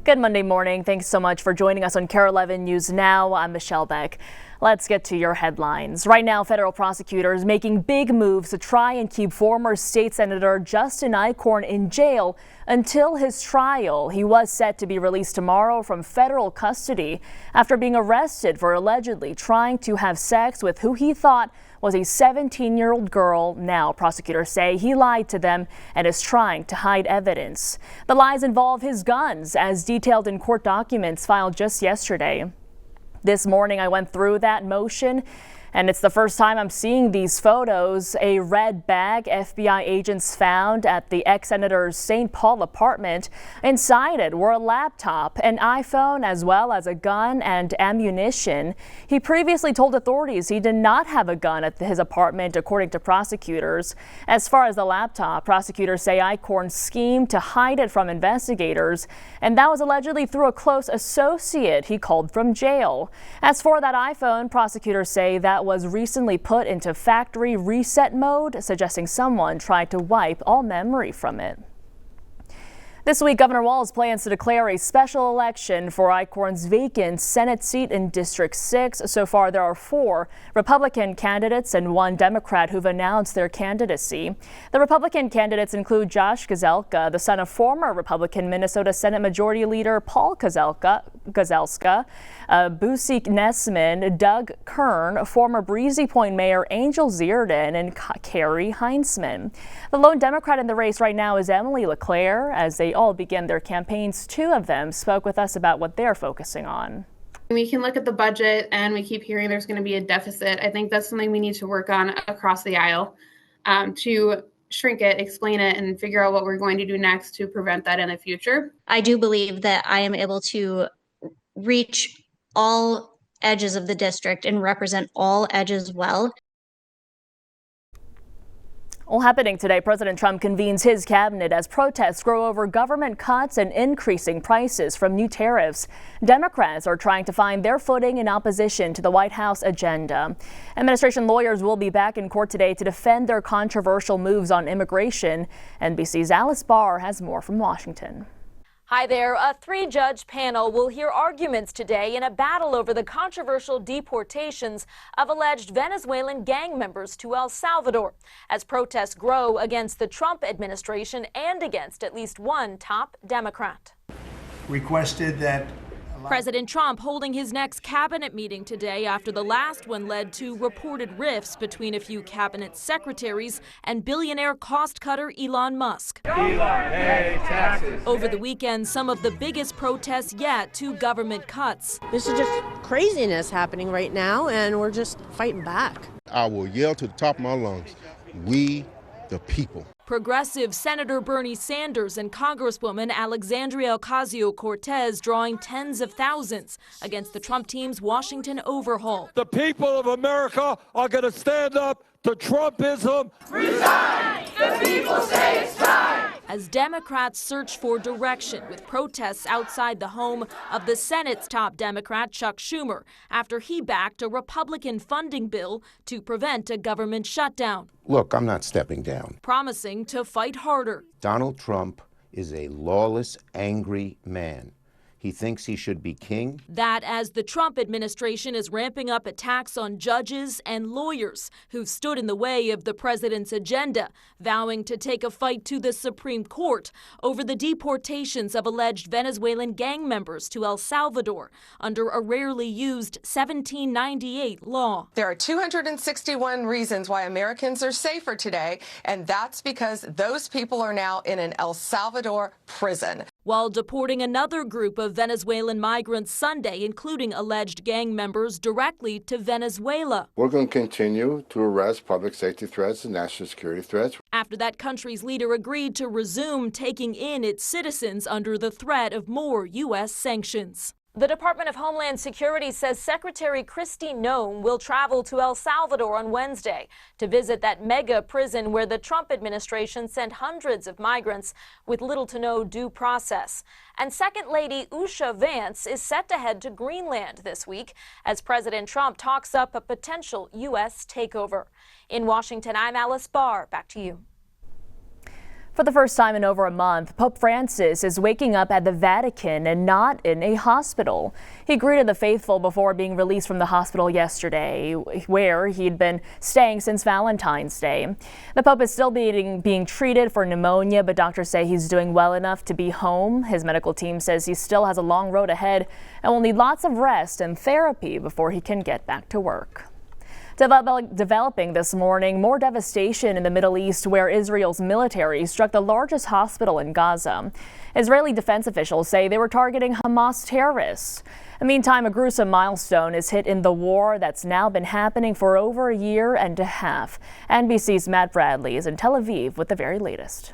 Good Monday morning. Thanks so much for joining us on KARE 11 News Now. I'm Michelle Beck. Let's get to your headlines. Right now, federal prosecutors making big moves to try and keep former state senator Justin Eichorn in jail until his trial. He was set to be released tomorrow from federal custody after being arrested for allegedly trying to have sex with who he thought was a 17-year-old girl. Now, prosecutors say he lied to them and is trying to hide evidence. The lies involve his guns, as detailed in court documents filed just yesterday. This morning, I went through that motion, and it's the first time I'm seeing these photos. A red bag FBI agents found at the ex-senator's St. Paul apartment. Inside it were a laptop, an iPhone, as well as a gun and ammunition. He previously told authorities he did not have a gun at his apartment, according to prosecutors. As far as the laptop, prosecutors say Eichorn schemed to hide it from investigators, and that was allegedly through a close associate he called from jail. As for that iPhone, prosecutors say that was recently put into factory reset mode, suggesting someone tried to wipe all memory from it. This week, Governor Walz plans to declare a special election for Eichorn's vacant Senate seat in District 6. So far, there are 4 Republican candidates and 1 Democrat who've announced their candidacy. The Republican candidates include Josh Gazelka, the son of former Republican Minnesota Senate Majority Leader Paul Gazelska, Busi Nessman, Doug Kern, former Breezy Point Mayor Angel Zierden, and Carrie Heinzman. The lone Democrat in the race right now is Emily LeClaire. As they all began their campaigns, 2 of them spoke with us about what they're focusing on. We can look at the budget and we keep hearing there's going to be a deficit. I think that's something we need to work on across the aisle to shrink it, explain it, and figure out what we're going to do next to prevent that in the future. I do believe that I am able to reach all edges of the district and represent all edges well. Well, happening today, President Trump convenes his cabinet as protests grow over government cuts and increasing prices from new tariffs. Democrats are trying to find their footing in opposition to the White House agenda. Administration lawyers will be back in court today to defend their controversial moves on immigration. NBC's Alice Barr has more from Washington. Hi there. A 3-judge panel will hear arguments today in a battle over the controversial deportations of alleged Venezuelan gang members to El Salvador, as protests grow against the Trump administration and against at least 1 top Democrat. Requested that President Trump holding his next cabinet meeting today after the last one led to reported rifts between a few cabinet secretaries and billionaire cost cutter Elon Musk. Over the weekend, some of the biggest protests yet to government cuts. This is just craziness happening right now, and we're just fighting back. I will yell to the top of my lungs, we the people. Progressive Senator Bernie Sanders and Congresswoman Alexandria Ocasio-Cortez drawing tens of thousands against the Trump team's Washington overhaul. The people of America are going to stand up to Trumpism. Resign! The people say it's time! As Democrats search for direction with protests outside the home of the Senate's top Democrat, Chuck Schumer, after he backed a Republican funding bill to prevent a government shutdown. Look, I'm not stepping down. Promising to fight harder. Donald Trump is a lawless, angry man. He thinks he should be king. That as the Trump administration is ramping up attacks on judges and lawyers who've stood in the way of the president's agenda, vowing to take a fight to the Supreme Court over the deportations of alleged Venezuelan gang members to El Salvador under a rarely used 1798 law. There are 261 reasons why Americans are safer today, and that's because those people are now in an El Salvador prison. While deporting another group of Venezuelan migrants Sunday, including alleged gang members, directly to Venezuela. We're going to continue to arrest public safety threats and national security threats. After that country's leader agreed to resume taking in its citizens under the threat of more U.S. sanctions. The Department of Homeland Security says Secretary Kristi Noem will travel to El Salvador on Wednesday to visit that mega prison where the Trump administration sent hundreds of migrants with little to no due process. And Second Lady Usha Vance is set to head to Greenland this week as President Trump talks up a potential U.S. takeover. In Washington, I'm Alice Barr. Back to you. For the first time in over a month, Pope Francis is waking up at the Vatican and not in a hospital. He greeted the faithful before being released from the hospital yesterday, where he'd been staying since Valentine's Day. The Pope is still being treated for pneumonia, but doctors say he's doing well enough to be home. His medical team says he still has a long road ahead and will need lots of rest and therapy before he can get back to work. Developing this morning, more devastation in the Middle East, where Israel's military struck the largest hospital in Gaza. Israeli defense officials say they were targeting Hamas terrorists. Meantime, a gruesome milestone is hit in the war that's now been happening for over a year and a half. NBC's Matt Bradley is in Tel Aviv with the very latest.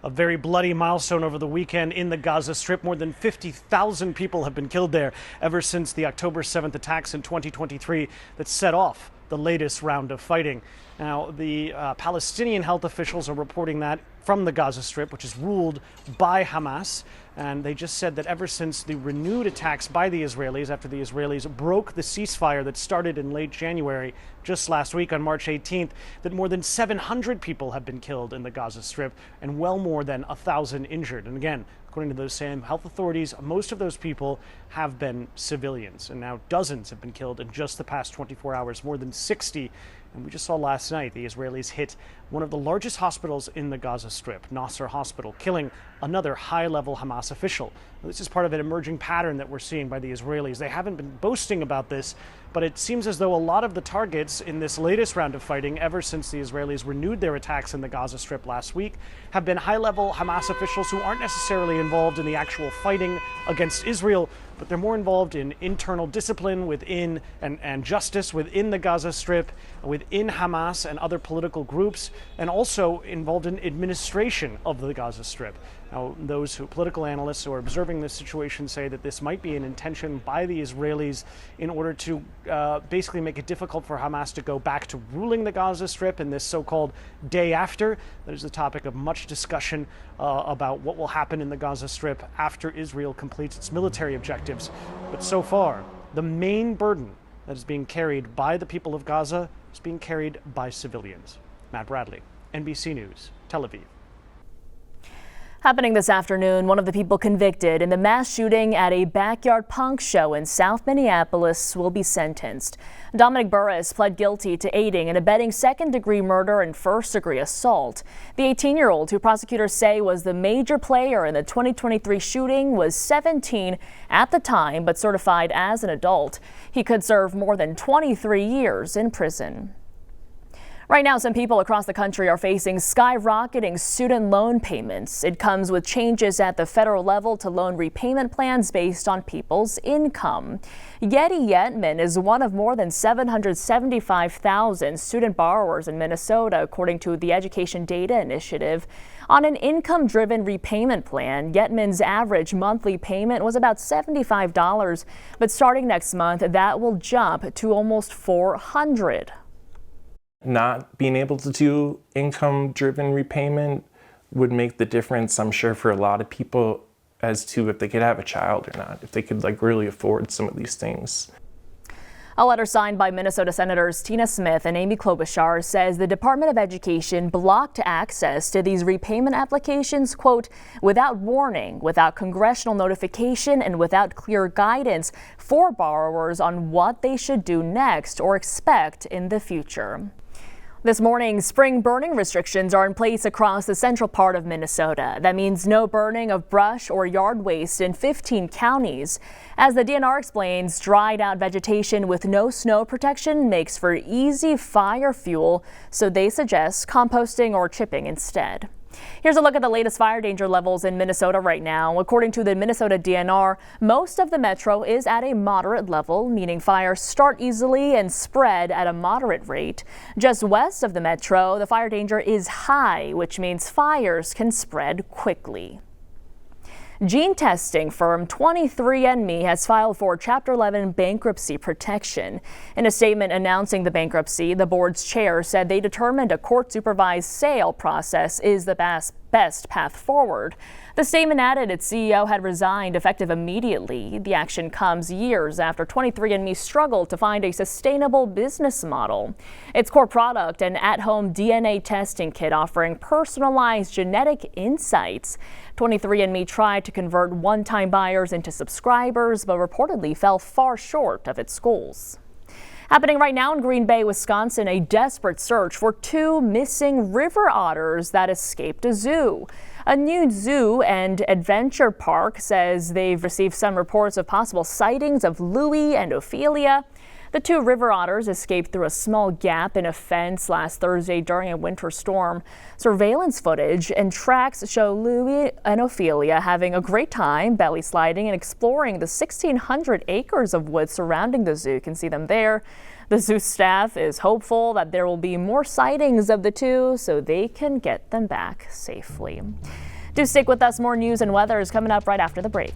A very bloody milestone over the weekend in the Gaza Strip. More than 50,000 people have been killed there ever since the October 7th attacks in 2023 that set off the latest round of fighting. Now, the Palestinian health officials are reporting that from the Gaza Strip, which is ruled by Hamas. And they just said that ever since the renewed attacks by the Israelis, after the Israelis broke the ceasefire that started in late January, just last week on March 18th, that more than 700 people have been killed in the Gaza Strip and well more than 1,000 injured. And again, according to those same health authorities, most of those people have been civilians. And now dozens have been killed in just the past 24 hours, more than 60. And we just saw last night the Israelis hit one of the largest hospitals in the Gaza Strip, Nasser Hospital, killing another high-level Hamas official. This is part of an emerging pattern that we're seeing by the Israelis. They haven't been boasting about this, but it seems as though a lot of the targets in this latest round of fighting, ever since the Israelis renewed their attacks in the Gaza Strip last week, have been high-level Hamas officials who aren't necessarily involved in the actual fighting against Israel, but they're more involved in internal discipline within and justice within the Gaza Strip, within Hamas and other political groups, and also involved in administration of the Gaza Strip. Now, political analysts who are observing this situation say that this might be an intention by the Israelis in order to basically make it difficult for Hamas to go back to ruling the Gaza Strip in this so-called day after. That is the topic of much discussion about what will happen in the Gaza Strip after Israel completes its military objectives. But so far, the main burden that is being carried by the people of Gaza is being carried by civilians. Matt Bradley, NBC News, Tel Aviv. Happening this afternoon, one of the people convicted in the mass shooting at a backyard punk show in South Minneapolis will be sentenced. Dominic Burris pled guilty to aiding and abetting second-degree murder and first-degree assault. The 18-year-old, who prosecutors say was the major player in the 2023 shooting, was 17 at the time but certified as an adult. He could serve more than 23 years in prison. Right now, some people across the country are facing skyrocketing student loan payments. It comes with changes at the federal level to loan repayment plans based on people's income. Yeti Yetman is one of more than 775,000 student borrowers in Minnesota, according to the Education Data Initiative. On an income-driven repayment plan, Yetman's average monthly payment was about $75, but starting next month, that will jump to almost $400. Not being able to do income-driven repayment would make the difference, I'm sure, for a lot of people as to if they could have a child or not, if they could really afford some of these things. A letter signed by Minnesota Senators Tina Smith and Amy Klobuchar says the Department of Education blocked access to these repayment applications, quote, without warning, without congressional notification, and without clear guidance for borrowers on what they should do next or expect in the future. This morning, spring burning restrictions are in place across the central part of Minnesota. That means no burning of brush or yard waste in 15 counties. As the DNR explains, dried out vegetation with no snow protection makes for easy fire fuel, so they suggest composting or chipping instead. Here's a look at the latest fire danger levels in Minnesota right now. According to the Minnesota DNR, most of the metro is at a moderate level, meaning fires start easily and spread at a moderate rate. Just west of the metro, the fire danger is high, which means fires can spread quickly. Gene testing firm 23andMe has filed for Chapter 11 bankruptcy protection. In a statement announcing the bankruptcy, the board's chair said they determined a court-supervised sale process is the best path forward. The statement added its CEO had resigned effective immediately. The action comes years after 23andMe struggled to find a sustainable business model. Its core product, an at-home DNA testing kit offering personalized genetic insights. 23andMe tried to convert one-time buyers into subscribers, but reportedly fell far short of its goals. Happening right now in Green Bay, Wisconsin, a desperate search for 2 missing river otters that escaped a zoo. A new zoo and adventure park says they've received some reports of possible sightings of Louie and Ophelia. The 2 river otters escaped through a small gap in a fence last Thursday during a winter storm. Surveillance footage and tracks show Louie and Ophelia having a great time belly sliding and exploring the 1,600 acres of woods surrounding the zoo. You can see them there. The zoo staff is hopeful that there will be more sightings of the 2 so they can get them back safely. Do stick with us. More news and weather is coming up right after the break.